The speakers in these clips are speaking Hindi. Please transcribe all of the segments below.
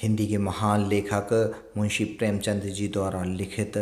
हिंदी के महान लेखक मुंशी प्रेमचंद जी द्वारा लिखित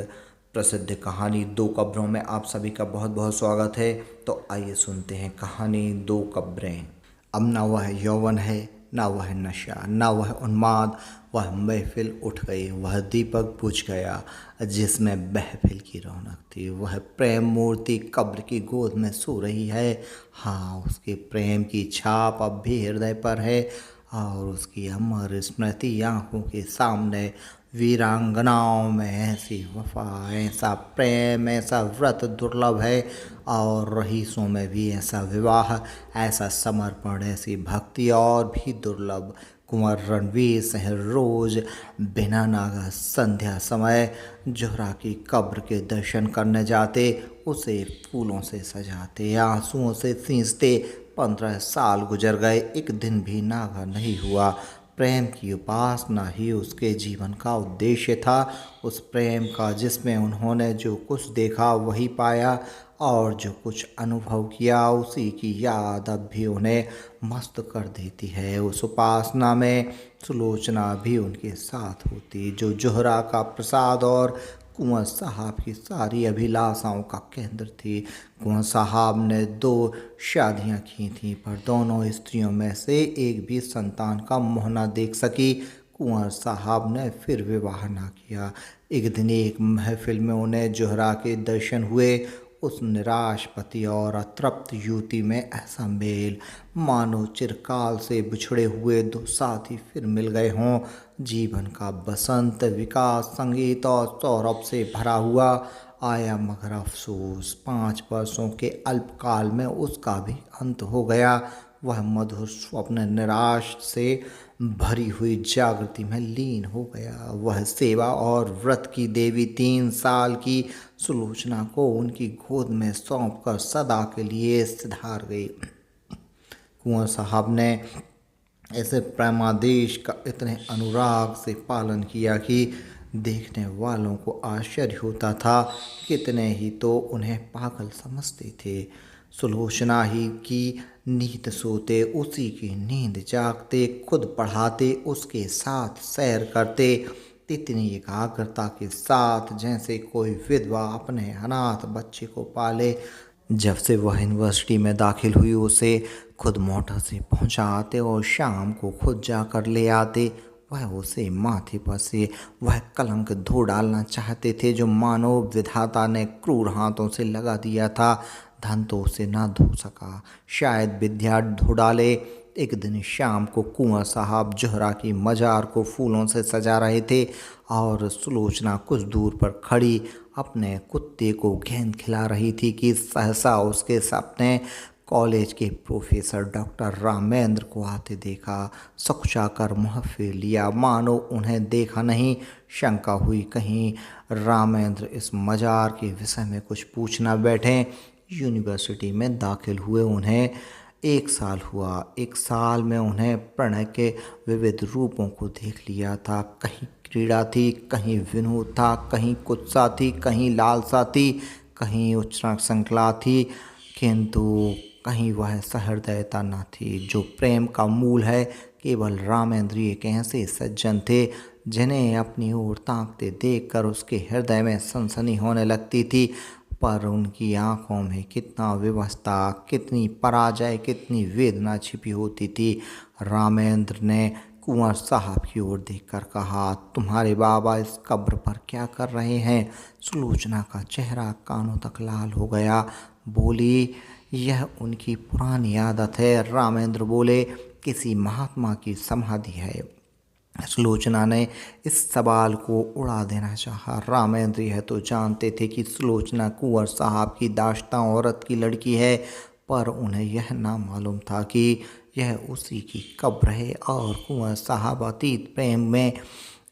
प्रसिद्ध कहानी दो कब्रों में आप सभी का बहुत बहुत स्वागत है। तो आइए सुनते हैं कहानी दो कब्रें। अब ना वह यौवन है, ना वह नशा, ना वह उन्माद। वह महफिल उठ गई, वह दीपक बुझ गया जिसमें महफिल की रौनक थी। वह प्रेम मूर्ति कब्र की गोद में सो रही है। हाँ, उसके प्रेम की छाप अब भी हृदय पर है और उसकी अमर स्मृति आंखों के सामने। वीरांगनाओं में ऐसी वफा, ऐसा प्रेम, ऐसा व्रत दुर्लभ है और रईसों में भी ऐसा विवाह, ऐसा समर्पण, ऐसी भक्ति और भी दुर्लभ। कुंवर रणवीर सिंह रोज बिना नागा संध्या समय जोहरा की कब्र के दर्शन करने जाते, उसे फूलों से सजाते, आंसुओं से सींचते। 15 साल गुजर गए, एक दिन भी नागा नहीं हुआ। प्रेम की उपासना ही उसके जीवन का उद्देश्य था। उस प्रेम का जिसमें उन्होंने जो कुछ देखा वही पाया और जो कुछ अनुभव किया उसी की याद अब भी उन्हें मस्त कर देती है। उस उपासना में सुलोचना भी उनके साथ होती, जो जोहरा का प्रसाद और कुंवर साहब की सारी अभिलाषाओं का केंद्र थी। कुंवर साहब ने 2 शादियां की थीं, पर दोनों स्त्रियों में से एक भी संतान का मुँह न देख सकी। कुंवर साहब ने फिर विवाह न किया। एक दिन एक महफिल में उन्हें जोहरा के दर्शन हुए। उस निराश पति और अतृप्त युवती में ऐसा मेल, मानो चिरकाल से बिछड़े हुए 2 साथी फिर मिल गए हों। जीवन का बसंत विकास, संगीत और सौरभ से भरा हुआ आया, मगर अफसोस 5 वर्षों के अल्पकाल में उसका भी अंत हो गया। वह मधुर स्वप्न निराश से भरी हुई जागृति में लीन हो गया। वह सेवा और व्रत की देवी 3 साल की सुलोचना को उनकी गोद में सौंपकर सदा के लिए सिधार गई। कुंवर साहब ने ऐसे प्रेमादेश का इतने अनुराग से पालन किया कि देखने वालों को आश्चर्य होता था। कितने ही तो उन्हें पागल समझते थे। सुलोचना ही की नींद सोते, उसी की नींद जागते, खुद पढ़ाते, उसके साथ सैर करते, इतनी एकाग्रता के साथ जैसे कोई विधवा अपने अनाथ बच्चे को पाले। जब से वह यूनिवर्सिटी में दाखिल हुई, उसे खुद मोटर से पहुंचाते और शाम को खुद जाकर ले आते। वह उसे माथे पर से वह कलंक धो डालना चाहते थे जो मानव विधाता ने क्रूर हाथों से लगा दिया था। धन तो उसे ना धो सका, शायद विद्या धो डाले। एक दिन शाम को कुंवर साहब जोहरा की मजार को फूलों से सजा रहे थे और सुलोचना कुछ दूर पर खड़ी अपने कुत्ते को गेंद खिला रही थी कि सहसा उसके सपने कॉलेज के प्रोफेसर डॉक्टर रामेंद्र को आते देखा। सकुचाकर मुँह फेर लिया, मानो उन्हें देखा नहीं। शंका हुई कहीं रामेंद्र इस मजार के विषय में कुछ पूछना बैठे। यूनिवर्सिटी में दाखिल हुए उन्हें 1 साल हुआ। 1 साल में उन्हें प्रणय के विविध रूपों को देख लिया था। कहीं क्रीड़ा थी, कहीं विनोद था, कहीं कुत्सा थी, कहीं लालसा थी, कहीं उच्च श्रृंखला थी, किंतु कहीं वह सहृदयता न थी जो प्रेम का मूल है। केवल रामेंद्र एक ऐसे सज्जन थे जिन्हें अपनी ओर ताकते देखकर उसके हृदय में सनसनी होने लगती थी, पर उनकी आंखों में कितना विवशता, कितनी पराजय, कितनी वेदना छिपी होती थी। रामेंद्र ने कुंवर साहब की ओर देखकर कहा, तुम्हारे बाबा इस कब्र पर क्या कर रहे हैं? सुलोचना का चेहरा कानों तक लाल हो गया। बोली, यह उनकी पुरानी आदत है। रामेंद्र बोले, किसी महात्मा की समाधि है। सुलोचना ने इस सवाल को उड़ा देना चाहा। रामेंद्र यह तो जानते थे कि सुलोचना कुंवर साहब की दाश्ता औरत की लड़की है, पर उन्हें यह ना मालूम था कि यह उसी की कब्र है और कुंवर साहब अतीत प्रेम में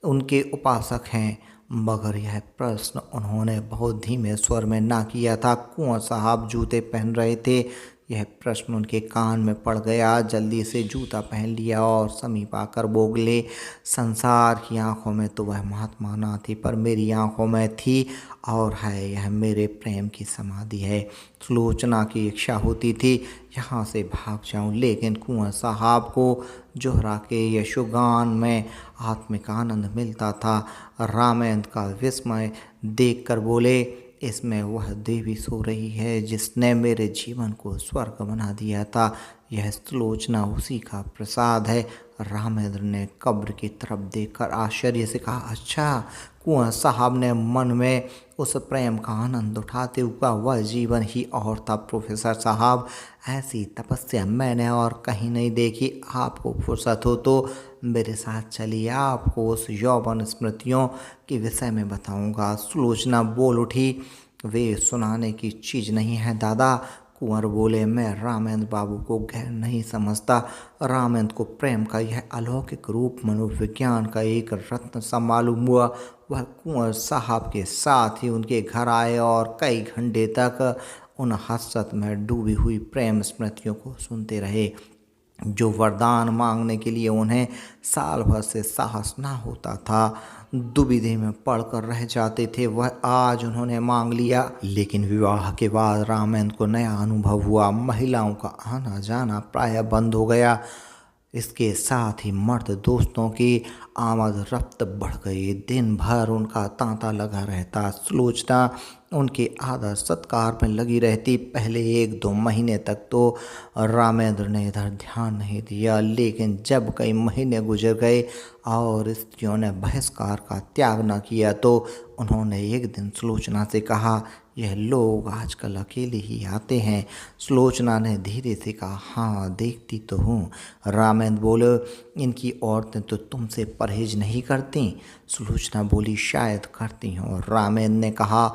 उनके उपासक हैं। मगर यह प्रश्न उन्होंने बहुत धीमे स्वर में ना किया था। कुंवर साहब जूते पहन रहे थे। यह प्रश्न उनके कान में पड़ गया। जल्दी से जूता पहन लिया और समीप आकर बोले, संसार की आंखों में तो वह महात्मा ना थी, पर मेरी आंखों में थी और है। यह मेरे प्रेम की समाधि है। सुलोचना की इच्छा होती थी यहाँ से भाग जाऊं, लेकिन कुंवर साहब को जोहरा के यशोगान में आत्मिक आनंद मिलता था। रामेंद्र का विस्मय देखकर बोले, इसमें वह देवी सो रही है जिसने मेरे जीवन को स्वर्ग बना दिया था। यह सुलोचना उसी का प्रसाद है। रामेंद्र ने कब्र की तरफ देखकर आश्चर्य से कहा, अच्छा। कुंवर साहब ने मन में उस प्रेम का आनंद उठाते हुए कहा, वह जीवन ही और था प्रोफेसर साहब। ऐसी तपस्या मैंने और कहीं नहीं देखी। आपको फुर्सत हो तो मेरे साथ चलिए, आपको उस यौवन स्मृतियों के विषय में बताऊंगा। सुलोचना बोल उठी, वे सुनाने की चीज़ नहीं है दादा। कुंवर बोले, मैं रामेंद्र बाबू को गैर नहीं समझता। रामेंद्र को प्रेम का यह अलौकिक रूप मनोविज्ञान का एक रत्न सा मालूम हुआ। वह कुंवर साहब के साथ ही उनके घर आए और कई घंटे तक उन हसरत में डूबी हुई प्रेम स्मृतियों को सुनते रहे। जो वरदान मांगने के लिए उन्हें साल भर से साहस ना होता था, दुविधा में पड़कर रह जाते थे, वह आज उन्होंने मांग लिया। लेकिन विवाह के बाद रामेंद्र को नया अनुभव हुआ। महिलाओं का आना जाना प्रायः बंद हो गया। इसके साथ ही मर्द दोस्तों की आमद रफ्त बढ़ गई। दिन भर उनका तांता लगा रहता। सुलोचना उनके आदर सत्कार में लगी रहती। पहले 1-2 महीने तक तो रामेंद्र ने इधर ध्यान नहीं दिया, लेकिन जब कई महीने गुजर गए और स्त्रियों ने बहिष्कार का त्याग न किया तो उन्होंने एक दिन सुलोचना से कहा, यह लोग आजकल अकेले ही आते हैं। सुलोचना ने धीरे से कहा, हाँ देखती तो हूँ। रामेंद्र बोले, इनकी औरतें तो तुमसे परहेज नहीं करती। सुलोचना बोली, शायद करती हों। रामेंद्र ने कहा,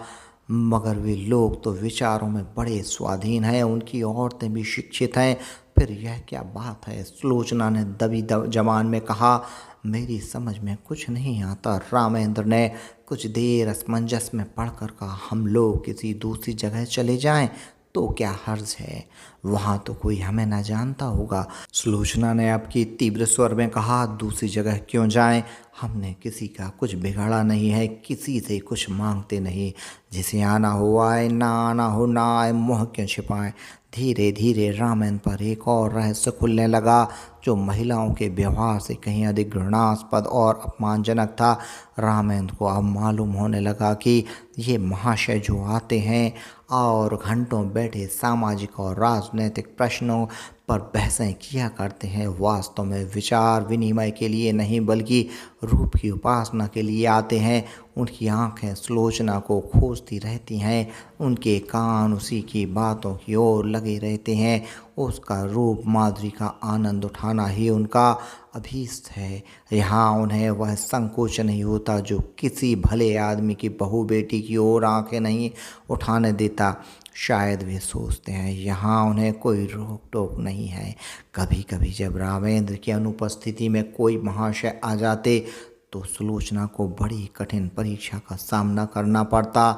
मगर वे लोग तो विचारों में बड़े स्वाधीन हैं, उनकी औरतें भी शिक्षित हैं, फिर यह क्या बात है। सुलोचना ने दबी जबान में कहा, मेरी समझ में कुछ नहीं आता। रामेंद्र ने कुछ देर असमंजस में पड़कर कहा, हम लोग किसी दूसरी जगह चले जाएं तो क्या हर्ज है, वहाँ तो कोई हमें ना जानता होगा। सुलोचना ने आपकी तीव्र स्वर में कहा, दूसरी जगह क्यों जाएं, हमने किसी का कुछ बिगाड़ा नहीं है, किसी से कुछ मांगते नहीं। जिसे आना हो आए, ना आना हो ना आए, मुँह क्यों छिपाएं। धीरे धीरे रामेंद्र पर एक और रहस्य खुलने लगा जो महिलाओं के व्यवहार से कहीं अधिक घृणास्पद और अपमानजनक था। रामेंद्र को अब मालूम होने लगा कि ये महाशय जो आते हैं और घंटों बैठे सामाजिक और राजनीतिक प्रश्नों पर बहसें किया करते हैं, वास्तव में विचार विनिमय के लिए नहीं बल्कि रूप की उपासना के लिए आते हैं। उनकी आंखें सुलोचना को खोजती रहती हैं, उनके कान उसी की बातों की ओर लगे रहते हैं। उसका रूप माधुरी का आनंद उठाना ही उनका अभीष्ट है। यहाँ उन्हें वह संकोच नहीं होता जो किसी भले आदमी की बहू बेटी की ओर आंखें नहीं उठाने देता। शायद वे सोचते हैं यहाँ उन्हें कोई रोक टोक नहीं है। कभी कभी जब रामेंद्र की अनुपस्थिति में कोई महाशय आ जाते तो सुलोचना को बड़ी कठिन परीक्षा का सामना करना पड़ता।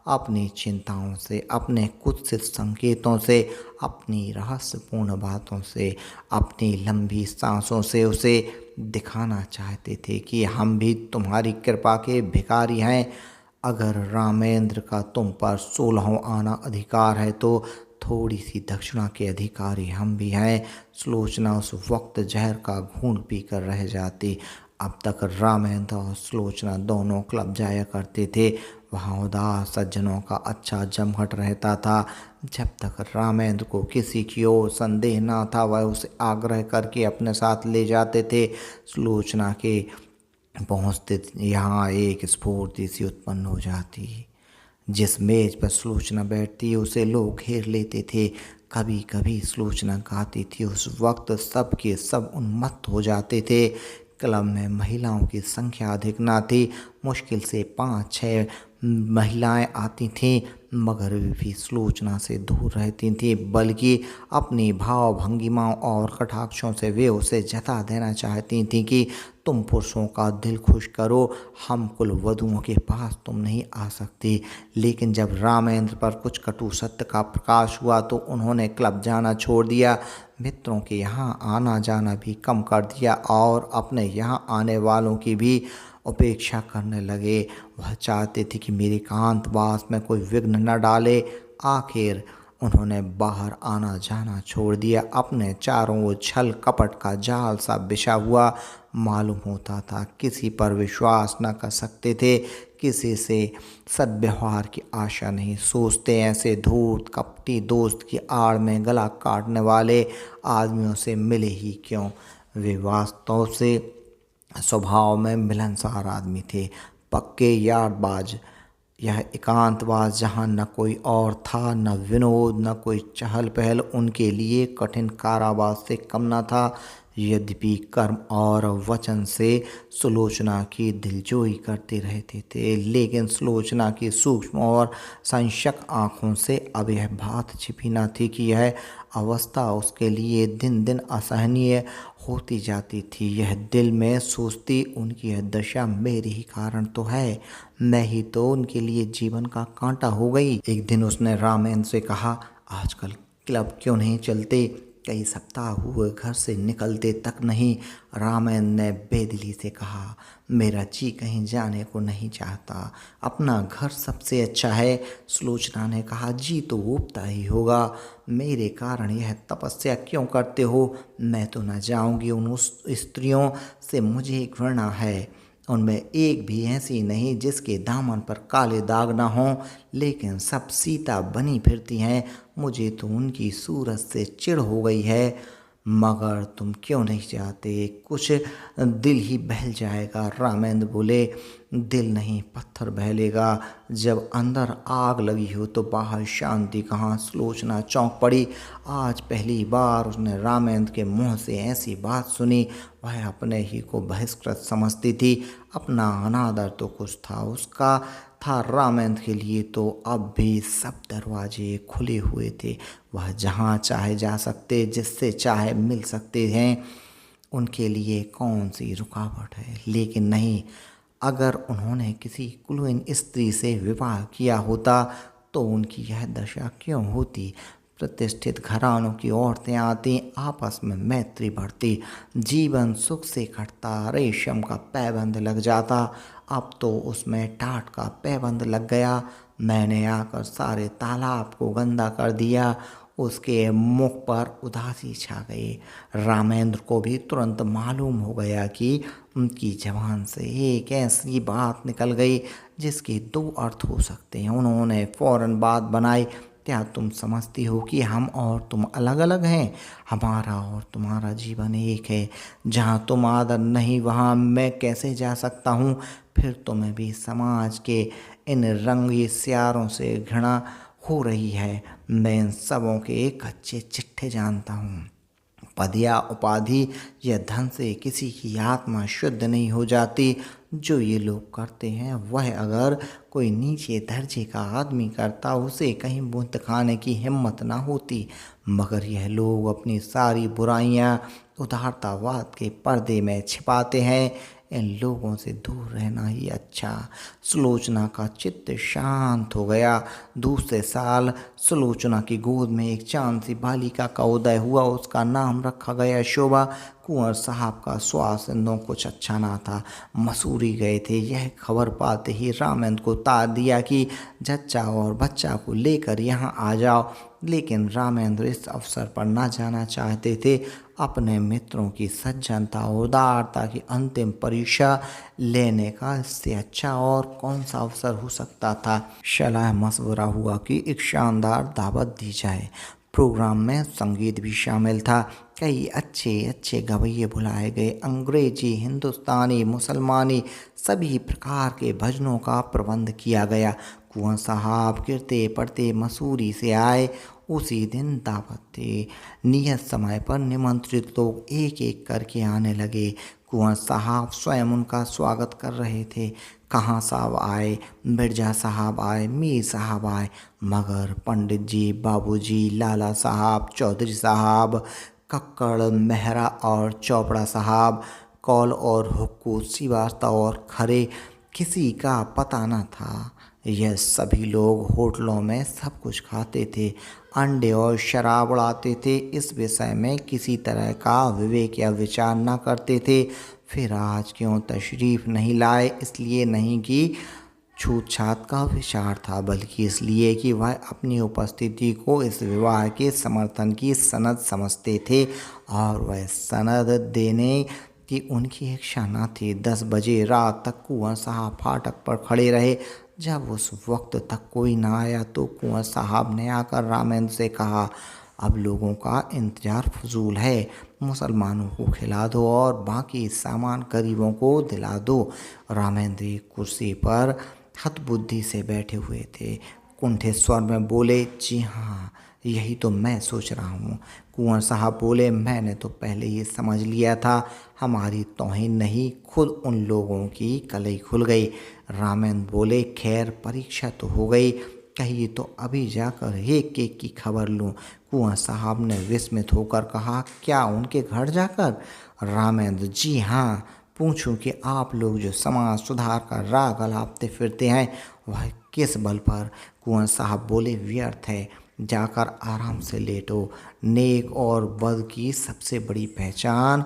अपनी चिंताओं से, अपने कुत्सित संकेतों से, अपनी रहस्यपूर्ण बातों से, अपनी लंबी सांसों से उसे दिखाना चाहते थे कि हम भी तुम्हारी कृपा के भिखारी हैं। अगर रामेंद्र का तुम पर 16वां आना अधिकार है तो थोड़ी सी दक्षिणा के अधिकारी हम भी हैं। सुलोचना उस वक्त जहर का घूंट पीकर रह जाती। अब तक रामेंद्र और सुलोचना दोनों क्लब जाया करते थे। वहाँ उदास सज्जनों का अच्छा जमघट रहता था। जब तक रामेंद्र को किसी की ओर संदेह ना था वह उसे आग्रह करके अपने साथ ले जाते थे। सुलोचना के पहुँचते यहाँ एक स्फूर्ति सी उत्पन्न हो जाती। जिस मेज पर सुलोचना बैठती उसे लोग घेर लेते थे। कभी कभी सुलोचना गाती थी, उस वक्त सब के सब उन्मत्त हो जाते थे। क्लब में महिलाओं की संख्या अधिक ना थी, मुश्किल से 5-6 महिलाएं आती थीं, मगर वे भी सुलोचना से दूर रहती थीं, बल्कि अपनी भाव भंगिमाओं और कटाक्षों से वे उसे जता देना चाहती थीं कि तुम पुरुषों का दिल खुश करो, हम कुल वधुओं के पास तुम नहीं आ सकते। लेकिन जब रामेंद्र पर कुछ कटु सत्य का प्रकाश हुआ तो उन्होंने क्लब जाना छोड़ दिया, मित्रों के यहाँ आना जाना भी कम कर दिया और अपने यहाँ आने वालों की भी उपेक्षा करने लगे। वह चाहते थे कि मेरे एकांतवास में कोई विघ्न न डाले। आखिर उन्होंने बाहर आना जाना छोड़ दिया। अपने चारों ओर छल कपट का जाल सा बिछा हुआ मालूम होता था। किसी पर विश्वास न कर सकते थे, किसी से सद्व्यवहार की आशा नहीं सोचते। ऐसे धूर्त कपटी दोस्त की आड़ में गला काटने वाले आदमियों से मिले ही क्यों। वे वास्तव से स्वभाव में मिलनसार आदमी थे, पक्के यारबाज। यह एकांतवास जहाँ न कोई और था, न विनोद, न कोई चहल पहल, उनके लिए कठिन कारावास से कम न था। यद्यपि कर्म और वचन से सुलोचना की दिलजोई करते रहते थे, लेकिन सुलोचना की सूक्ष्म और संशक आँखों से अब यह बात छिपी न थी कि यह अवस्था उसके लिए दिन दिन असहनीय होती जाती थी। यह दिल में सोचती, उनकी यह दशा मेरे ही कारण तो है, मैं ही तो उनके लिए जीवन का कांटा हो गई। एक दिन उसने रामेंद्र से कहा, आजकल क्लब क्यों नहीं चलते? कई सप्ताह हुए घर से निकलते तक नहीं। रामेंद्र ने बेदिली से कहा, मेरा जी कहीं जाने को नहीं चाहता, अपना घर सबसे अच्छा है। सुलोचना ने कहा, जी तो उबता ही होगा, मेरे कारण यह तपस्या क्यों करते हो? मैं तो न जाऊंगी। उन स्त्रियों से मुझे घृणा है, उनमें एक भी ऐसी नहीं जिसके दामन पर काले दाग ना हों, लेकिन सब सीता बनी फिरती हैं। मुझे तो उनकी सूरत से चिढ़ हो गई है। मगर तुम क्यों नहीं चाहते? कुछ दिल ही बहल जाएगा। रामेंद्र बोले, दिल नहीं पत्थर बहलेगा। जब अंदर आग लगी हो तो बाहर शांति कहाँ? सुलोचना चौंक पड़ी। आज पहली बार उसने रामेंद्र के मुंह से ऐसी बात सुनी। वह अपने ही को बहिष्कृत समझती थी। अपना अनादर तो कुछ था उसका था, रामेंद्र के लिए तो अब भी सब दरवाजे खुले हुए थे। वह जहाँ चाहे जा सकते, जिससे चाहे मिल सकते हैं। उनके लिए कौन सी रुकावट है? लेकिन नहीं, अगर उन्होंने किसी कुलीन स्त्री से विवाह किया होता तो उनकी यह दशा क्यों होती? प्रतिष्ठित घरानों की औरतें आती, आपस में मैत्री बढ़ती, जीवन सुख से कटता, रेशम का पैबंद लग जाता। अब तो उसमें टाट का पैबंद लग गया। मैंने आकर सारे तालाब को गंदा कर दिया। उसके मुख पर उदासी छा गई। रामेंद्र को भी तुरंत मालूम हो गया कि उनकी जबान से एक ऐसी बात निकल गई जिसके दो अर्थ हो सकते हैं। उन्होंने फौरन बात बनाई, क्या तुम समझती हो कि हम और तुम अलग अलग हैं? हमारा और तुम्हारा जीवन एक है। जहाँ तुम आदर नहीं वहाँ मैं कैसे जा सकता हूँ? फिर तुम्हें भी समाज के इन रंगी सियारों से घृणा हो रही है। मैं इन सबों के कच्चे चिट्ठे जानता हूँ। पद या उपाधि या धन से किसी की आत्मा शुद्ध नहीं हो जाती। जो ये लोग करते हैं वह अगर कोई नीचे दर्जे का आदमी करता, उसे कहीं मुँह खाने की हिम्मत ना होती। मगर यह लोग अपनी सारी बुराइयां उदारतावाद के पर्दे में छिपाते हैं। इन लोगों से दूर रहना ही अच्छा। सुलोचना का चित्त शांत हो गया। दूसरे साल सुलोचना की गोद में एक चांद सी बालिका का उदय हुआ। उसका नाम रखा गया शोभा। कुंवर साहब का स्वास्थ्य कुछ अच्छा ना था, मसूरी गए थे। यह खबर पाते ही रामेंद्र को तार दिया कि जच्चा और बच्चा को लेकर यहाँ आ जाओ। लेकिन रामेंद्र इस अवसर पर ना जाना चाहते थे। अपने मित्रों की सज्जनता और उदारता की अंतिम परीक्षा लेने का इससे अच्छा और कौन सा अवसर हो सकता था। सलाह मशवरा हुआ कि एक शानदार दावत दी जाए। प्रोग्राम में संगीत भी शामिल था। कई अच्छे अच्छे गवैये बुलाए गए। अंग्रेजी, हिंदुस्तानी, मुसलमानी सभी प्रकार के भजनों का प्रबंध किया गया। कुंवर साहब गिरते पड़ते मसूरी से आए। उसी दिन दावत थी। नियत समय पर निमंत्रित लोग एक एक करके आने लगे। कुंवर साहब स्वयं उनका स्वागत कर रहे थे। कहाँ साहब आए, मिर्जा साहब आए, मीर साहब आए, मगर पंडित जी, बाबूजी, लाला साहब, चौधरी साहब, कक्कड़, मेहरा और चोपड़ा साहब कौल और हुक्कू, सिवार्ता और खरे किसी का पता न था। यह सभी लोग होटलों में सब कुछ खाते थे, अंडे और शराब उड़ाते थे, इस विषय में किसी तरह का विवेक या विचार न करते थे। फिर आज क्यों तशरीफ़ नहीं लाए? इसलिए नहीं कि छूत-छात का विचार था, बल्कि इसलिए कि वह अपनी उपस्थिति को इस विवाह के समर्थन की सनद समझते थे और वह सनद देने की उनकी इच्छा न थी। 10 बजे रात तक कुंवर साहब फाटक पर खड़े रहे। जब उस वक्त तक कोई न आया तो कुंवर साहब ने आकर रामेंद्र से कहा, अब लोगों का इंतजार फजूल है, मुसलमानों को खिला दो और बाकी सामान गरीबों को दिला दो। रामेंद्र एक कुर्सी पर हतबुद्धि से बैठे हुए थे, कुंठित स्वर में बोले, जी हाँ, यही तो मैं सोच रहा हूँ। कुंवर साहब बोले, मैंने तो पहले ही समझ लिया था, हमारी तौहीन नहीं, खुद उन लोगों की कलई खुल गई। रामेंद्र बोले, खैर परीक्षा तो हो गई, कहिए तो अभी जाकर एक एक की खबर लूँ। कुंवर साहब ने विस्मित होकर कहा, क्या उनके घर जाकर? रामेंद्र, जी हाँ, पूछूं कि आप लोग जो समाज सुधार का राग अलापते फिरते हैं वह किस बल पर? कुंवर साहब बोले, व्यर्थ है, जाकर आराम से लेटो। नेक और बद की सबसे बड़ी पहचान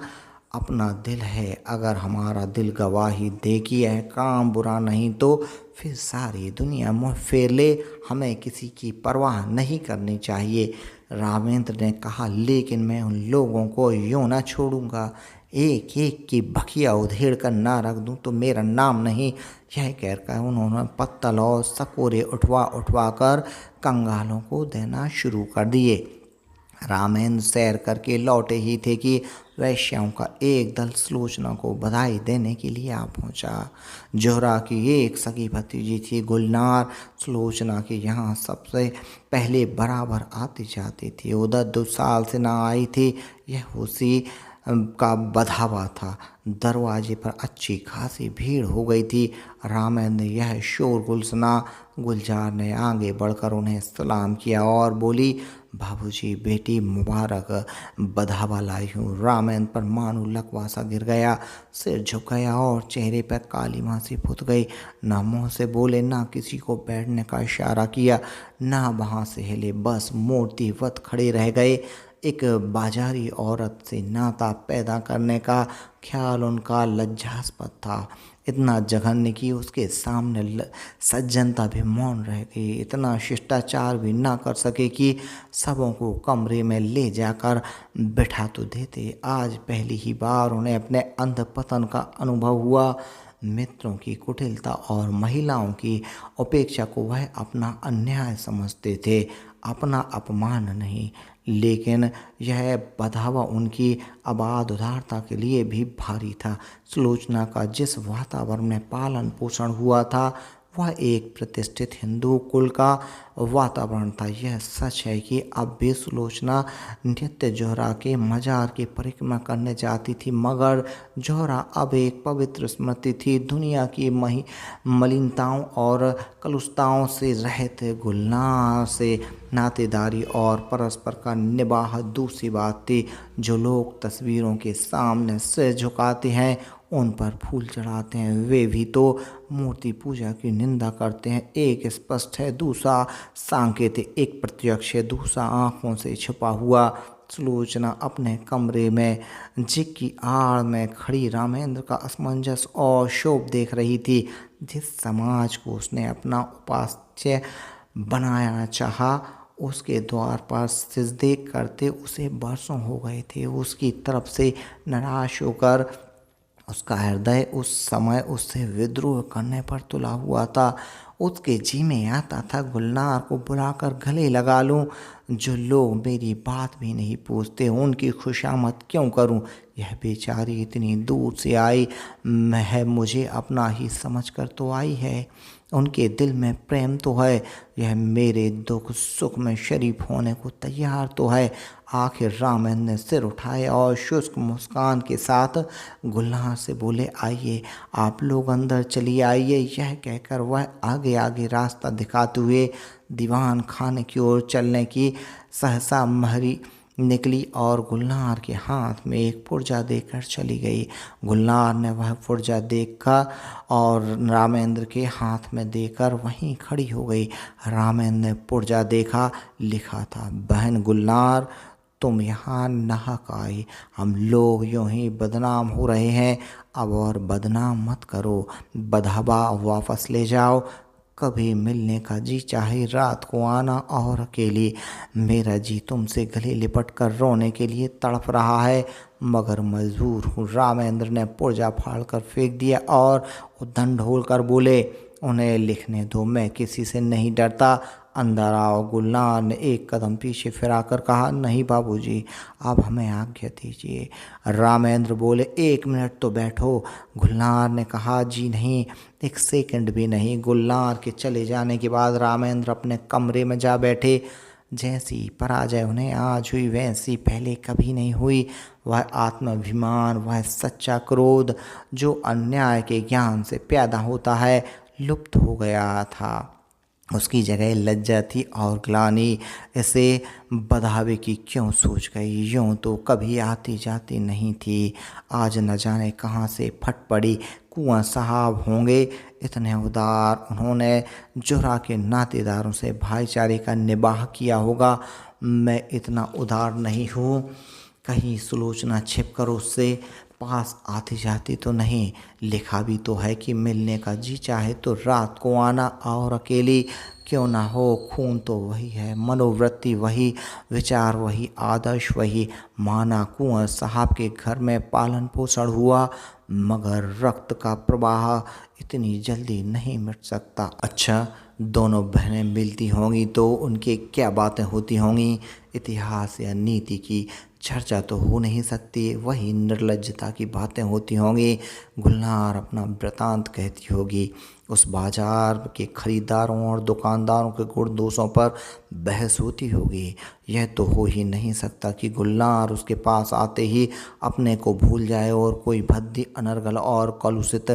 अपना दिल है। अगर हमारा दिल गवाही दे कि यह काम बुरा नहीं तो फिर सारी दुनिया मुँह फेर ले, हमें किसी की परवाह नहीं करनी चाहिए। रामेंद्र ने कहा, लेकिन मैं उन लोगों को यूँ न छोड़ूंगा, एक एक की बखिया उधेड़ कर ना रख दूं तो मेरा नाम नहीं। यह कहकर उन्होंने पत्तल और सकोरे उठवा उठवा कर कंगालों को देना शुरू कर दिए। रामेंद्र सैर करके लौटे ही थे कि वैश्याओं का एक दल सुलोचना को बधाई देने के लिए आ पहुंचा। जोहरा की एक सगी भतीजी थी गुलनार, सुलोचना के यहाँ सबसे पहले बराबर आती जाती थी। उधर 2 साल से ना आई थी। यह उसी का बधावा था। दरवाजे पर अच्छी खासी भीड़ हो गई थी। रामेंद्र ने यह शोरगुल सुना। गुलजार ने आगे बढ़कर उन्हें सलाम किया और बोली, बाबूजी, बेटी मुबारक, बधावा लाई हूँ। रामेंद्र पर मानो लकवा गिर गया, सिर झुक गया और चेहरे पर काली मासी फुट गई। ना मुँह से बोले, ना किसी को बैठने का इशारा किया, ना वहाँ से हिले, बस मूर्तिवत खड़े रह गए। एक बाजारी औरत से नाता पैदा करने का ख्याल उनका लज्जास्पद था। इतना जघन्य कि उसके सामने सज्जनता भी मौन रह गई, इतना शिष्टाचार भी ना कर सके कि सबों को कमरे में ले जाकर बैठा तो देते। आज पहली ही बार उन्हें अपने अंधपतन का अनुभव हुआ। मित्रों की कुटिलता और महिलाओं की उपेक्षा को वह अपना अन्याय समझते थे, अपना अपमान नहीं। लेकिन यह बधावा उनकी अबाध उदारता के लिए भी भारी था। सुलोचना का जिस वातावरण में पालन पोषण हुआ था वह एक प्रतिष्ठित हिंदू कुल का वातावरण था। यह सच है कि अब भी सुलोचना नित्य जोहरा के मजार की परिक्रमा करने जाती थी, मगर जोहरा अब एक पवित्र स्मृति थी, दुनिया की मलिनताओं और कलुषताओं से रहित। गुलनार से नातेदारी और परस्पर का निबाह दूसरी बात थी। जो लोग तस्वीरों के सामने सिर झुकाते हैं, उन पर फूल चढ़ाते हैं, वे भी तो मूर्ति पूजा की निंदा करते हैं। एक स्पष्ट है, दूसरा सांकेतिक, एक प्रत्यक्ष है, दूसरा आंखों से छिपा हुआ। सुलोचना अपने कमरे में जिग की आड़ में खड़ी रामेंद्र का असमंजस और शोभ देख रही थी। जिस समाज को उसने अपना उपास्य बनाया चाहा, उसके द्वार पर सिजदे करते उसे बरसों हो गए थे। उसकी तरफ से निराश होकर उसका हृदय उस समय उससे विद्रोह करने पर तुला हुआ था। उसके जी में आता था, गुलनार को बुलाकर गले लगा लूं। जो लोग मेरी बात भी नहीं पूछते, उनकी खुशामद क्यों करूं? यह बेचारी इतनी दूर से आई है, मुझे अपना ही समझकर तो आई है। उनके दिल में प्रेम तो है, यह मेरे दुख सुख में शरीक होने को तैयार तो है। आखिर रामेंद्र ने सिर उठाया और शुष्क मुस्कान के साथ गुलनार से बोले, आइए, आप लोग अंदर चलिए आइए। यह कहकर वह आगे आगे रास्ता दिखाते हुए दीवान खाने की ओर चलने की सहसा निकली और गुलनार के हाथ में एक पुर्जा देकर चली गई। गुलनार ने वह पुर्जा देखकर और रामेंद्र के हाथ में देकर वहीं खड़ी हो गई। रामेंद्र ने पुर्जा देखा, लिखा था, बहन गुलनार तुम यहाँ नाहक आई, हम लोग यूं ही बदनाम हो रहे हैं, अब और बदनाम मत करो, बधावा वापस ले जाओ। कभी मिलने का जी चाहे रात को आना और अकेली। मेरा जी तुमसे गले लिपट कर रोने के लिए तड़प रहा है, मगर मजबूर हूँ। रामेंद्र ने पुर्जा फाड़ कर फेंक दिया और उद्दंड ढोल बोले, उन्हें लिखने दो, मैं किसी से नहीं डरता, अंदर आओ। गुलनार ने एक कदम पीछे फिराकर कहा, नहीं बाबूजी, आप हमें आज्ञा दीजिए। रामेंद्र बोले, एक मिनट तो बैठो। गुलनार ने कहा, जी नहीं, एक सेकंड भी नहीं। गुलनार के चले जाने के बाद रामेंद्र अपने कमरे में जा बैठे। जैसी पराजय उन्हें आज हुई वैसी पहले कभी नहीं हुई। वह आत्माभिमान, वह सच्चा क्रोध जो अन्याय के ज्ञान से पैदा होता है, लुप्त हो गया था। उसकी जगह लज्जा थी और ग्लानि। इसे बधावे की क्यों सूझ गई, यूँ तो कभी आती जाती नहीं थी, आज न जाने कहाँ से फट पड़ी। कुंवर साहब होंगे इतने उदार, उन्होंने जुरा के नातेदारों से भाईचारे का निबाह किया होगा। मैं इतना उदार नहीं हूँ, कहीं सुलोचना छिप कर उससे पास आती जाती तो नहीं। लिखा भी तो है कि मिलने का जी चाहे तो रात को आना और अकेली क्यों ना हो। खून तो वही है, मनोवृत्ति वही, विचार वही, आदर्श वही। माना कुंवर साहब के घर में पालन पोषण हुआ, मगर रक्त का प्रवाह इतनी जल्दी नहीं मिट सकता। अच्छा, दोनों बहनें मिलती होंगी तो उनकी क्या बातें होती होंगी, इतिहास या नीति की चर्चा तो हो नहीं सकती, वही निर्लज्जता की बातें होती होंगी। गुलनार अपना वृतांत कहती होगी, उस बाजार के खरीदारों और दुकानदारों के गुण दोषों पर बहस होती होगी। यह तो हो ही नहीं सकता कि गुलनार उसके पास आते ही अपने को भूल जाए और कोई भद्दी, अनर्गल और कलुषित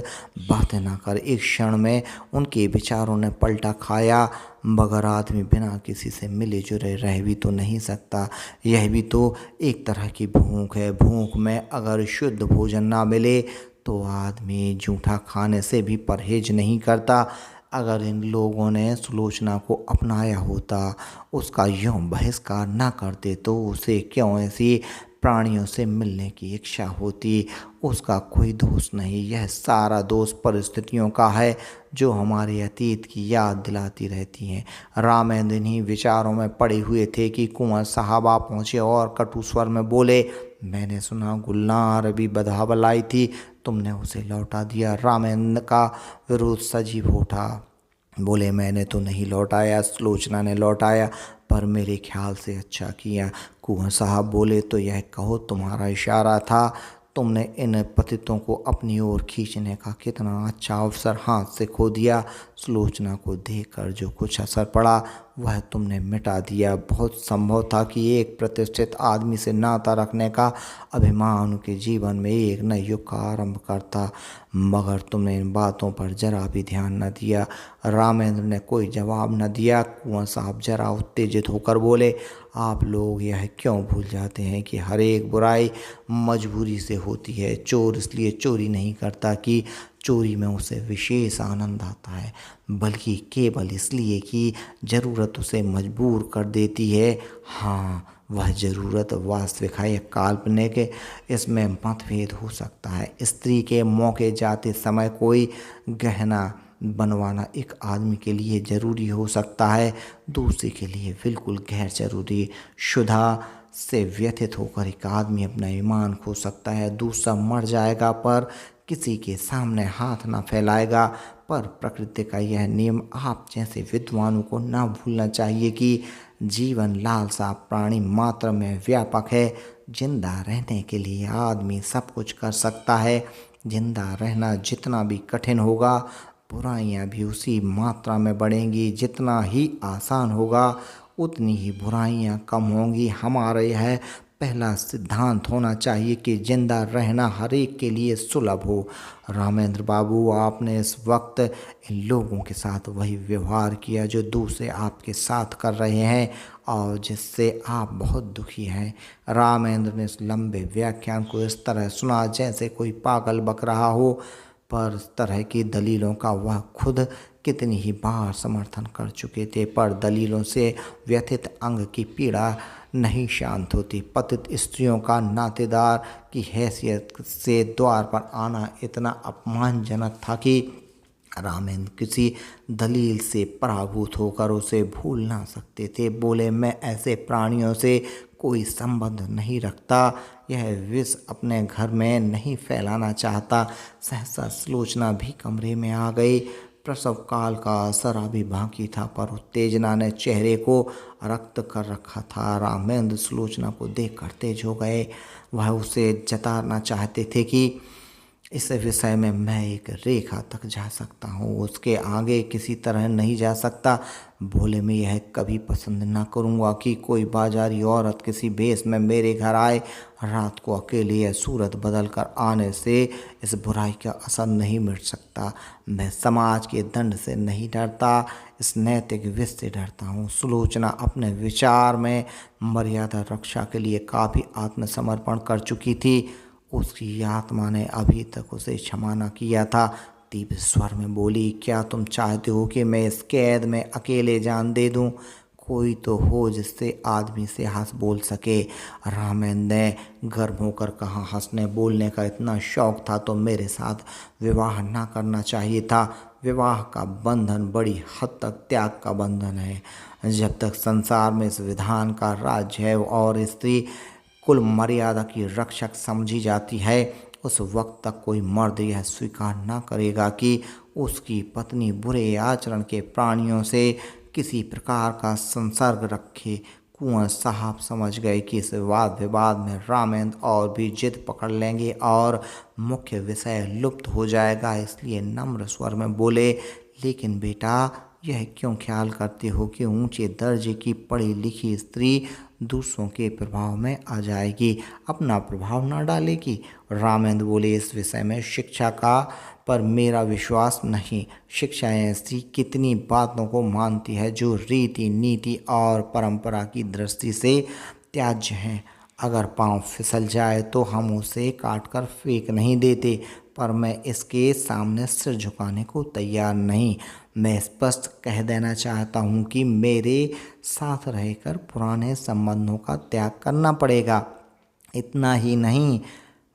बातें ना करे। एक क्षण में उनके विचारों ने पलटा खाया, मगर आदमी बिना किसी से मिले जुले रह भी तो नहीं सकता। यह भी तो एक तरह की भूख है। भूख में अगर शुद्ध भोजन ना मिले तो आदमी जूठा खाने से भी परहेज नहीं करता। अगर इन लोगों ने सुलोचना को अपनाया होता, उसका यूँ बहिष्कार ना करते, तो उसे क्यों ऐसी प्राणियों से मिलने की इच्छा होती। उसका कोई दोष नहीं, यह सारा दोष परिस्थितियों का है जो हमारे अतीत की याद दिलाती रहती हैं। रामेंद्र इन्हीं विचारों में पड़े हुए थे कि कुंवर साहब आ पहुँचे और कटु स्वर में बोले, मैंने सुना गुलनार अभी बधावा लाई थी, तुमने उसे लौटा दिया। रामेंद्र का विरोध सजीव उठा। बोले, मैंने तो नहीं लौटाया, सुलोचना ने लौटाया, पर मेरे ख्याल से अच्छा किया। कुंवर साहब बोले, तो यह कहो तुम्हारा इशारा था, तुमने इन पतितों को अपनी ओर खींचने का कितना अच्छा अवसर हाथ से खो दिया। सुलोचना को देखकर जो कुछ असर पड़ा वह तुमने मिटा दिया। बहुत संभव था कि एक प्रतिष्ठित आदमी से नाता रखने का अभिमान उनके जीवन में एक नए युग का आरंभ करता, मगर तुमने इन बातों पर जरा भी ध्यान न दिया। रामेंद्र ने कोई जवाब न दिया। कुंवर साहब जरा उत्तेजित होकर बोले, आप लोग यह क्यों भूल जाते हैं कि हर एक बुराई मजबूरी से होती है। चोर इसलिए चोरी नहीं करता कि चोरी में उसे विशेष आनंद आता है, बल्कि केवल इसलिए कि ज़रूरत उसे मजबूर कर देती है। हाँ, वह ज़रूरत वास्तविक है या काल्पनिक, इसमें मतभेद हो सकता है। स्त्री के मौके जाते समय कोई गहना बनवाना एक आदमी के लिए ज़रूरी हो सकता है, दूसरे के लिए बिल्कुल गैर ज़रूरी। शुदा से व्यथित होकर एक आदमी अपना ईमान खो सकता है, दूसरा मर जाएगा पर किसी के सामने हाथ ना फैलाएगा। पर प्रकृति का यह नियम आप जैसे विद्वानों को ना भूलना चाहिए कि जीवन लालसा प्राणी मात्र में व्यापक है। जिंदा रहने के लिए आदमी सब कुछ कर सकता है। जिंदा रहना जितना भी कठिन होगा, बुराइयां भी उसी मात्रा में बढ़ेंगी। जितना ही आसान होगा, उतनी ही बुराइयां कम होंगी। हमारा यह पहला सिद्धांत होना चाहिए कि जिंदा रहना हर एक के लिए सुलभ हो। रामेंद्र बाबू, आपने इस वक्त इन लोगों के साथ वही व्यवहार किया जो दूसरे आपके साथ कर रहे हैं और जिससे आप बहुत दुखी हैं। रामेंद्र ने इस लंबे व्याख्यान को इस तरह सुना जैसे कोई पागल बक रहा हो, पर इस तरह की दलीलों का वह खुद कितनी ही बार समर्थन कर चुके थे, पर दलीलों से व्यथित अंग की पीड़ा नहीं शांत होती। पतित स्त्रियों का नातेदार की हैसियत से द्वार पर आना इतना अपमानजनक था कि रामेंद्र किसी दलील से पराभूत होकर उसे भूल ना सकते थे। बोले, मैं ऐसे प्राणियों से कोई संबंध नहीं रखता, यह विष अपने घर में नहीं फैलाना चाहता। सहसा सुलोचना भी कमरे में आ गई। प्रसव काल का असर अभी बाकी था, पर उत्तेजना ने चेहरे को रक्त कर रखा था। रामेंद्र सुलोचना को देखकर तेज हो गए। वह उसे जताना चाहते थे कि इस विषय में मैं एक रेखा तक जा सकता हूँ, उसके आगे किसी तरह नहीं जा सकता। बोले, मैं यह कभी पसंद ना करूँगा कि कोई बाजारी औरत किसी भेष में मेरे घर आए। रात को अकेले यह सूरत बदल कर आने से इस बुराई का असर नहीं मिट सकता। मैं समाज के दंड से नहीं डरता, इस नैतिक विष से डरता हूँ। सुलोचना अपने विचार में मर्यादा रक्षा के लिए काफ़ी आत्मसमर्पण कर चुकी थी। उसकी आत्मा ने अभी तक उसे क्षमा न किया था। तीव्र स्वर में बोली, क्या तुम चाहते हो कि मैं इस कैद में अकेले जान दे दूं? कोई तो हो जिससे आदमी से हंस बोल सके। रामेंद्र ने गर्म होकर कहा, हंसने बोलने का इतना शौक था तो मेरे साथ विवाह ना करना चाहिए था। विवाह का बंधन बड़ी हद तक त्याग का बंधन है। जब तक संसार में इस विधान का राज्य है और स्त्री कुल मर्यादा की रक्षक समझी जाती है, उस वक्त तक कोई मर्द यह स्वीकार न करेगा कि उसकी पत्नी बुरे आचरण के प्राणियों से किसी प्रकार का संसर्ग रखे। कुंवर साहब समझ गए कि इस वाद विवाद में रामेंद्र और भी जिद पकड़ लेंगे और मुख्य विषय लुप्त हो जाएगा, इसलिए नम्र स्वर में बोले, लेकिन बेटा, यह क्यों ख्याल करते हो कि ऊंचे दर्जे की पढ़ी लिखी स्त्री दूसरों के प्रभाव में आ जाएगी, अपना प्रभाव न डालेगी? रामेंद्र बोले, इस विषय में शिक्षा का पर मेरा विश्वास नहीं। शिक्षा ऐसी कितनी बातों को मानती है जो रीति नीति और परंपरा की दृष्टि से त्याज्य हैं। अगर पांव फिसल जाए तो हम उसे काटकर फेंक नहीं देते, पर मैं इसके सामने सिर झुकाने को तैयार नहीं। मैं स्पष्ट कह देना चाहता हूँ कि मेरे साथ रहकर पुराने संबंधों का त्याग करना पड़ेगा। इतना ही नहीं,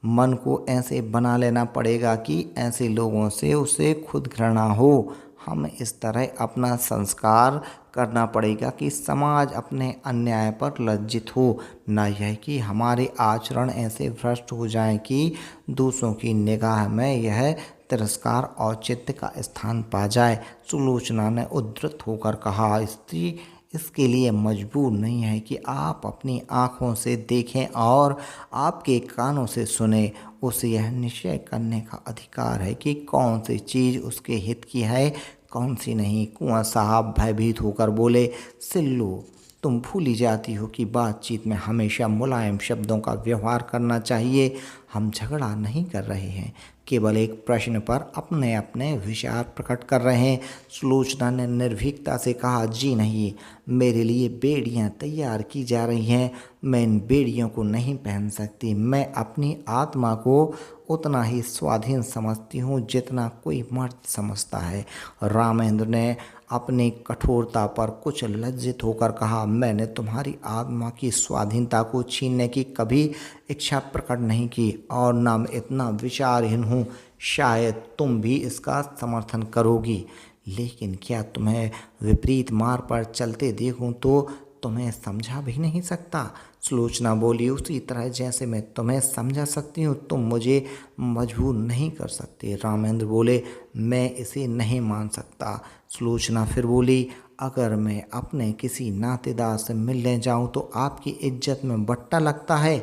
मन को ऐसे बना लेना पड़ेगा कि ऐसे लोगों से उसे खुद घृणा हो। हमें इस तरह अपना संस्कार करना पड़ेगा कि समाज अपने अन्याय पर लज्जित हो, न यह कि हमारे आचरण ऐसे भ्रष्ट हो जाएं कि दूसरों की निगाह में यह तिरस्कार औचित्य का स्थान पा जाए। सुलोचना ने उद्धृत होकर कहा, स्त्री इसके लिए मजबूर नहीं है कि आप अपनी आँखों से देखें और आपके कानों से सुने। उसे यह निश्चय करने का अधिकार है कि कौन सी चीज़ उसके हित की है, कौन सी नहीं। कुंवर साहब भयभीत होकर बोले, सिल्लू, तुम भूली जाती हो कि बातचीत में हमेशा मुलायम शब्दों का व्यवहार करना चाहिए। हम झगड़ा नहीं कर रहे हैं, केवल एक प्रश्न पर अपने अपने विचार प्रकट कर रहे हैं। सुलोचना ने निर्भीकता से कहा, जी नहीं, मेरे लिए बेड़ियां तैयार की जा रही हैं, मैं इन बेड़ियों को नहीं पहन सकती। मैं अपनी आत्मा को उतना ही स्वाधीन समझती हूँ जितना कोई मर्द समझता है। रामेंद्र ने अपनी कठोरता पर कुछ लज्जित होकर कहा, मैंने तुम्हारी आत्मा की स्वाधीनता को छीनने की कभी इच्छा प्रकट नहीं की और न मैं इतना विचारहीन हूँ। शायद तुम भी इसका समर्थन करोगी, लेकिन क्या तुम्हें विपरीत मार्ग पर चलते देखूं तो तुम्हें समझा भी नहीं सकता। सुलोचना बोली, उसी तरह जैसे मैं तुम्हें समझा सकती हूँ तुम मुझे मजबूर नहीं कर सकते। रामेंद्र बोले, मैं इसे नहीं मान सकता। सुलोचना फिर बोली, अगर मैं अपने किसी नातेदार से मिलने जाऊँ तो आपकी इज्जत में बट्टा लगता है।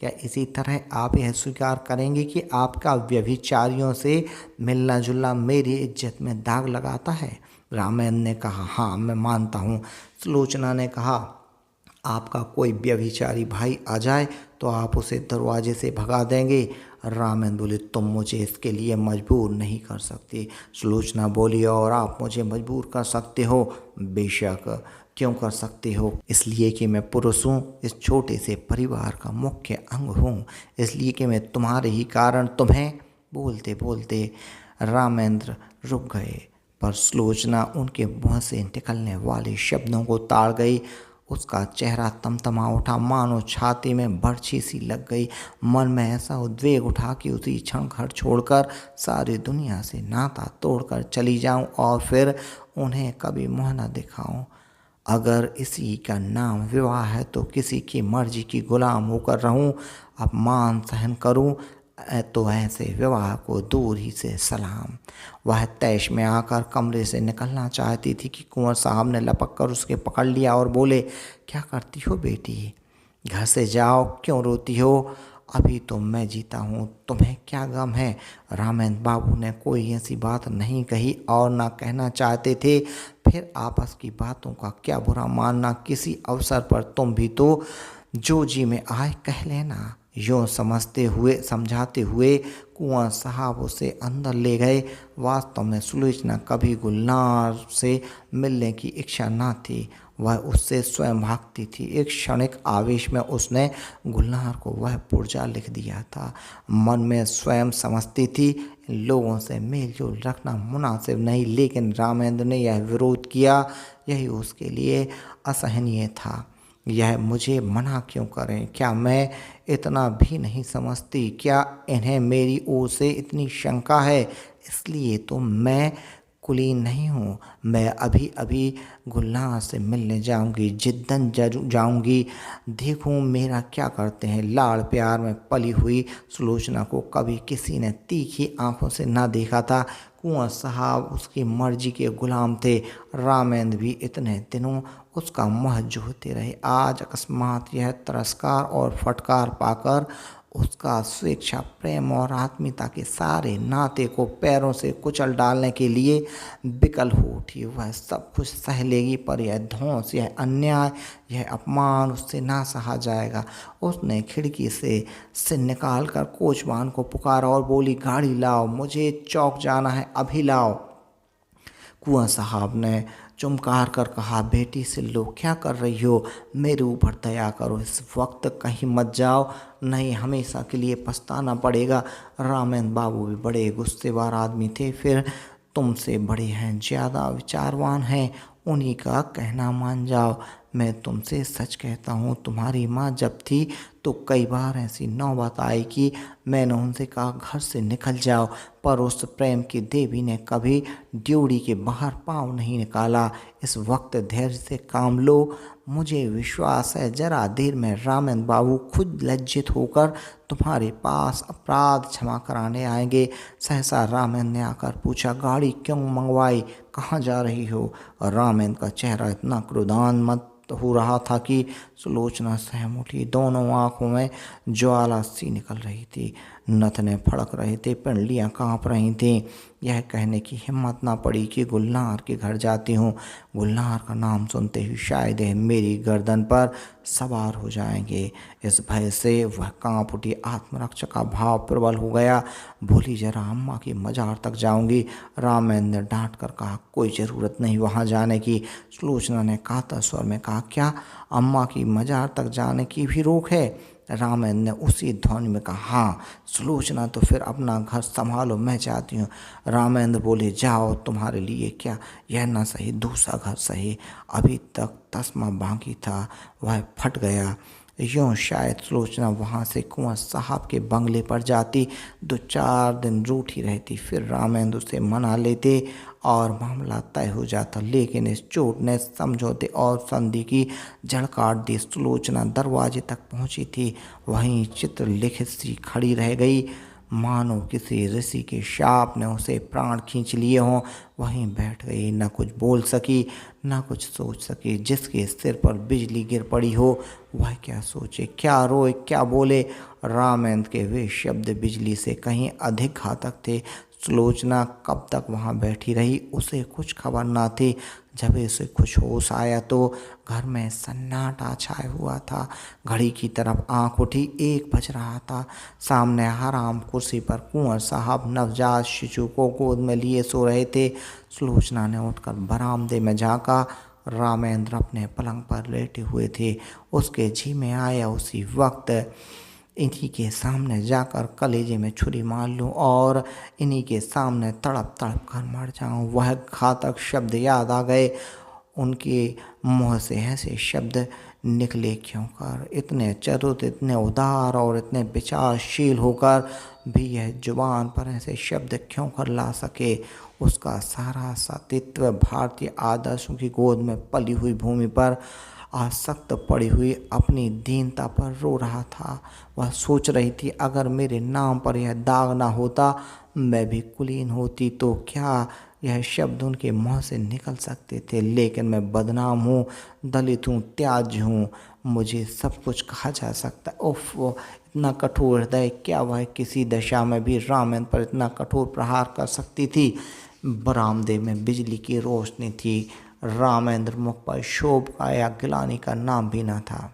क्या इसी तरह आप यह स्वीकार करेंगे कि आपका व्यभिचारियों से मिलना जुलना मेरी इज्जत में दाग लगाता है? रामेंद्र ने कहा, हाँ, मैं मानता हूँ। सुलोचना ने कहा, आपका कोई व्यभिचारी भाई आ जाए तो आप उसे दरवाजे से भगा देंगे। रामेंद्र बोले, तुम मुझे इसके लिए मजबूर नहीं कर सकती। सुलोचना बोली, और आप मुझे मजबूर कर सकते हो। बेशक, क्यों कर सकते हो? इसलिए कि मैं पुरुष हूँ, इस छोटे से परिवार का मुख्य अंग हूँ, इसलिए कि मैं तुम्हारे ही कारण तुम्हें। बोलते बोलते रामेंद्र रुक गए, पर सुलोचना उनके मुंह से निकलने वाले शब्दों को ताड़ गई। उसका चेहरा तमतमा उठा, मानो छाती में बरछी सी लग गई। मन में ऐसा उद्वेग उठा कि उसी क्षण घर छोड़कर सारी दुनिया से नाता तोड़कर चली जाऊं और फिर उन्हें कभी मुँह न दिखाऊं। अगर इसी का नाम विवाह है तो किसी की मर्जी की गुलाम होकर रहूं, अपमान सहन करूं, तो ऐसे विवाह को दूर ही से सलाम। वह तैश में आकर कमरे से निकलना चाहती थी कि कुंवर साहब ने लपक कर उसके पकड़ लिया और बोले, क्या करती हो बेटी? घर से जाओ, क्यों रोती हो? अभी तो मैं जीता हूँ, तुम्हें क्या गम है? रामेंद्र बाबू ने कोई ऐसी बात नहीं कही और ना कहना चाहते थे। फिर आपस की बातों का क्या बुरा मानना, किसी अवसर पर तुम भी तो जो जी में आए कह लेना। यूँ समझाते हुए कुंवर साहब उसे अंदर ले गए। वास्तव में सुलोचना कभी गुलनार से मिलने की इच्छा न थी, वह उससे स्वयं भागती थी। एक क्षणिक आवेश में उसने गुलनार को वह पुर्जा लिख दिया था। मन में स्वयं समझती थी, इन लोगों से मेलजोल रखना मुनासिब नहीं, लेकिन रामेंद्र ने यह विरोध किया, यही उसके लिए असहनीय था। यह मुझे मना क्यों करें? क्या मैं इतना भी नहीं समझती? क्या इन्हें मेरी ओर से इतनी शंका है? इसलिए तो मैं कुलीन नहीं हूँ। मैं अभी अभी गुलनार से मिलने जाऊँगी, जिद्दन जाऊँगी, देखूँ मेरा क्या करते हैं। लाड़ प्यार में पली हुई सुलोचना को कभी किसी ने तीखी आंखों से ना देखा था। कुंवर साहब उसकी मर्जी के गुलाम थे। रामेंद्र भी इतने दिनों उसका मुँह जोहते रहे। आज अकस्मात यह तिरस्कार और फटकार पाकर उसका स्वेच्छा प्रेम और आत्मीयता के सारे नाते को पैरों से कुचल डालने के लिए विकल हो उठी। वह सब कुछ सह लेगी, पर यह ध्वंस, यह अन्याय, यह अपमान उससे ना सहा जाएगा। उसने खिड़की से निकाल कर कोचवान को पुकारा और बोली, गाड़ी लाओ, मुझे चौक जाना है, अभी लाओ। कुंवर साहब ने चुमकार कर कहा, बेटी सिल्लो, क्या कर रही हो? मेरे ऊपर दया करो, इस वक्त कहीं मत जाओ, नहीं हमेशा के लिए पछताना पड़ेगा। रामेंद्र बाबू भी बड़े गुस्सेवार आदमी थे, फिर तुमसे बड़े हैं, ज़्यादा विचारवान हैं, उन्हीं का कहना मान जाओ। मैं तुमसे सच कहता हूँ, तुम्हारी माँ जब थी तो कई बार ऐसी नौबत आई कि मैंने उनसे कहा घर से निकल जाओ, पर उस प्रेम की देवी ने कभी ड्योढ़ी के बाहर पाँव नहीं निकाला। इस वक्त धैर्य से काम लो, मुझे विश्वास है जरा देर में रामेंद्र बाबू खुद लज्जित होकर तुम्हारे पास अपराध क्षमा कराने आएंगे। सहसा रामेंद्र ने आकर पूछा, गाड़ी क्यों मंगवाई, कहाँ जा रही हो? रामेंद्र का चेहरा इतना क्रोधान्वित हो रहा था कि सुलोचना सहम उठी। दोनों आंखों में ज्वाला सी निकल रही थी, नथने फड़क रहे थे, पिंडलियाँ काँप रही थीं। यह कहने की हिम्मत ना पड़ी कि गुलनार के घर जाती हूँ। गुलनार का नाम सुनते ही शायद यह मेरी गर्दन पर सवार हो जाएंगे। इस भय से वह काँप उठी, आत्मरक्षा का भाव प्रबल हो गया। बोली, जरा अम्मा की मजार तक जाऊंगी। रामेंद्र ने डांट कर कहा, कोई ज़रूरत नहीं वहाँ जाने की। सुलोचना ने कातर स्वर में कहा, क्या अम्मा की मजार तक जाने की भी रोक है? रामेंद्र ने उसी ध्वनि में कहा, हाँ। सुलोचना, तो फिर अपना घर संभालो, मैं चाहती हूँ। रामेंद्र बोले, जाओ, तुम्हारे लिए क्या यह ना सही, दूसरा घर सही। अभी तक तस्मा बाकी था, वह फट गया। यूँ शायद सुलोचना वहाँ से कुंवर साहब के बंगले पर जाती, 2-4 दिन रूठी रहती, फिर रामेंद्र उसे मना लेते और मामला तय हो जाता। लेकिन इस चोट ने समझौते और संधि की जड़ काट दी। सुलोचना दरवाजे तक पहुंची थी, वहीं चित्रलिखित सी खड़ी रह गई, मानो किसी ऋषि के शाप ने उसे प्राण खींच लिए हों। वहीं बैठ गई, न कुछ बोल सकी, न कुछ सोच सकी। जिसके सिर पर बिजली गिर पड़ी हो, वह क्या सोचे, क्या रोए, क्या बोले? रामेंद्र के वे शब्द बिजली से कहीं अधिक घातक थे। सुलोचना कब तक वहाँ बैठी रही उसे कुछ खबर न थी। जब उसे कुछ होश आया तो घर में सन्नाटा छाया हुआ था। घड़ी की तरफ आंख उठी, 1 बज रहा था। सामने आराम कुर्सी पर कुंवर साहब नवजात शिशु को गोद में लिए सो रहे थे। सुलोचना ने उठकर बरामदे में झाँका। रामेंद्र अपने पलंग पर लेटे हुए थे। उसके जी में आया उसी वक्त इन्हीं के सामने जाकर कलेजे में छुरी मार लूं और इन्हीं के सामने तड़प तड़प कर मर जाऊं। वह घातक शब्द याद आ गए। उनके मुंह से ऐसे शब्द निकले क्यों कर? इतने चतुर, इतने उदार और इतने विचारशील होकर भी यह जुबान पर ऐसे शब्द क्यों कर ला सके? उसका सारा अस्तित्व भारतीय आदर्शों की गोद में पली हुई भूमि पर आसक्त पड़ी हुई अपनी दीनता पर रो रहा था। वह सोच रही थी, अगर मेरे नाम पर यह दाग ना होता, मैं भी कुलीन होती तो क्या यह शब्द उनके मुंह से निकल सकते थे? लेकिन मैं बदनाम हूँ, दलित हूँ, त्याज्य हूँ, मुझे सब कुछ कहा जा सकता है। उफ, वो इतना कठोर हृदय, क्या वह किसी दशा में भी रामेंद्र पर इतना कठोर प्रहार कर सकती थी? बरामदे में बिजली की रोशनी थी। रामेंद्र मुख पर शोभ का या गिलानी का नाम भी न था।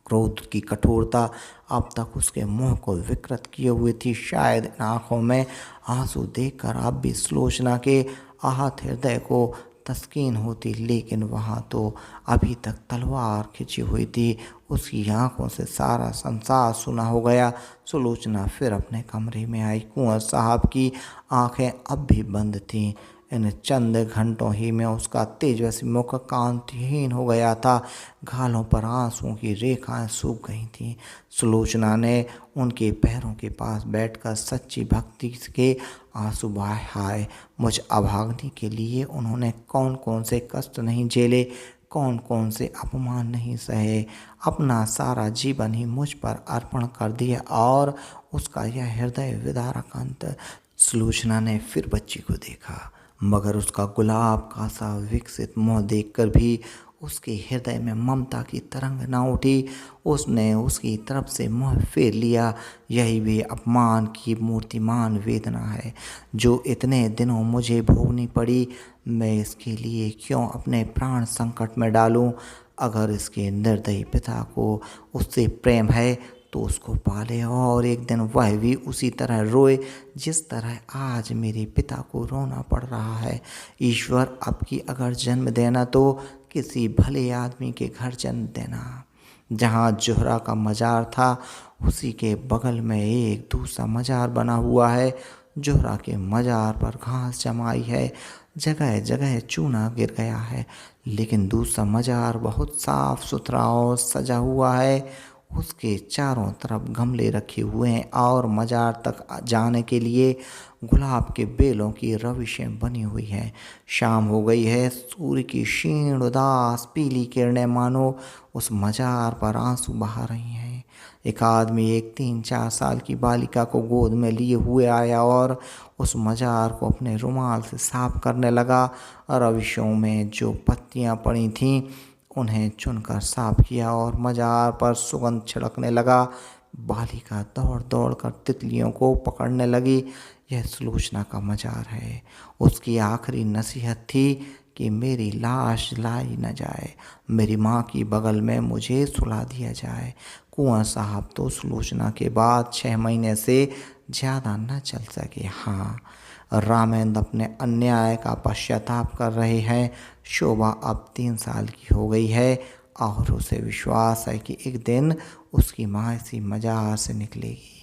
क्रोध की कठोरता अब तक उसके मुंह को विकृत किए हुए थी। शायद इन आंखों में आंसू देखकर अब भी सुलोचना के आहत हृदय को तस्कीन होती, लेकिन वहाँ तो अभी तक तलवार खिंची हुई थी। उसकी आंखों से सारा संसार सुना हो गया। सुलोचना फिर अपने कमरे में आई। कुंवर साहब की आंखें अब भी बंद थीं। इन चंद घंटों ही में उसका तेजस्वी मुख कांतिहीन हो गया था। गालों पर आंसुओं की रेखाएं सूख गई थीं। सुलोचना ने उनके पैरों के पास बैठकर सच्ची भक्ति के आंसू बहाए। हाय, मुझ अभागिनी के लिए उन्होंने कौन कौन से कष्ट नहीं झेले, कौन कौन से अपमान नहीं सहे। अपना सारा जीवन ही मुझ पर अर्पण कर दिया और उसका यह हृदय विदारक अंत। सुलोचना ने फिर बच्ची को देखा, मगर उसका गुलाब का सा विकसित मुंह देखकर भी उसके हृदय में ममता की तरंग न उठी। उसने उसकी तरफ से मुंह फेर लिया। यही भी अपमान की मूर्तिमान वेदना है जो इतने दिनों मुझे भोगनी पड़ी। मैं इसके लिए क्यों अपने प्राण संकट में डालूं? अगर इसके निर्दयी पिता को उससे प्रेम है तो उसको पाले और एक दिन वह भी उसी तरह रोए जिस तरह आज मेरे पिता को रोना पड़ रहा है। ईश्वर, अब की अगर जन्म देना तो किसी भले आदमी के घर जन्म देना। जहाँ जोहरा का मजार था उसी के बगल में एक दूसरा मजार बना हुआ है। जोहरा के मजार पर घास जमाई है, जगह जगह चूना गिर गया है, लेकिन दूसरा मजार बहुत साफ सुथरा और सजा हुआ है। उसके चारों तरफ गमले रखे हुए हैं और मजार तक जाने के लिए गुलाब के बेलों की रविशें बनी हुई हैं। शाम हो गई है। सूर्य की क्षीण उदास पीली किरणें मानो उस मजार पर आंसू बहा रही हैं। एक आदमी एक 3-4 साल की बालिका को गोद में लिए हुए आया और उस मजार को अपने रुमाल से साफ करने लगा। रविशों में जो पत्तियां पड़ी थीं उन्हें चुनकर साफ किया और मजार पर सुगंध छिड़कने लगा। बालिका दौड़ दौड़ कर तितलियों को पकड़ने लगी। यह सुलोचना का मजार है। उसकी आखिरी नसीहत थी कि मेरी लाश लाई न जाए, मेरी माँ की बगल में मुझे सुला दिया जाए। कुंवर साहब तो सुलोचना के बाद 6 महीने से ज़्यादा न चल सके। हाँ, रामेंद्र अपने अन्याय का पश्चाताप कर रहे हैं। शोभा अब 3 साल की हो गई है और उसे विश्वास है कि एक दिन उसकी माँ इसी मजार से निकलेगी।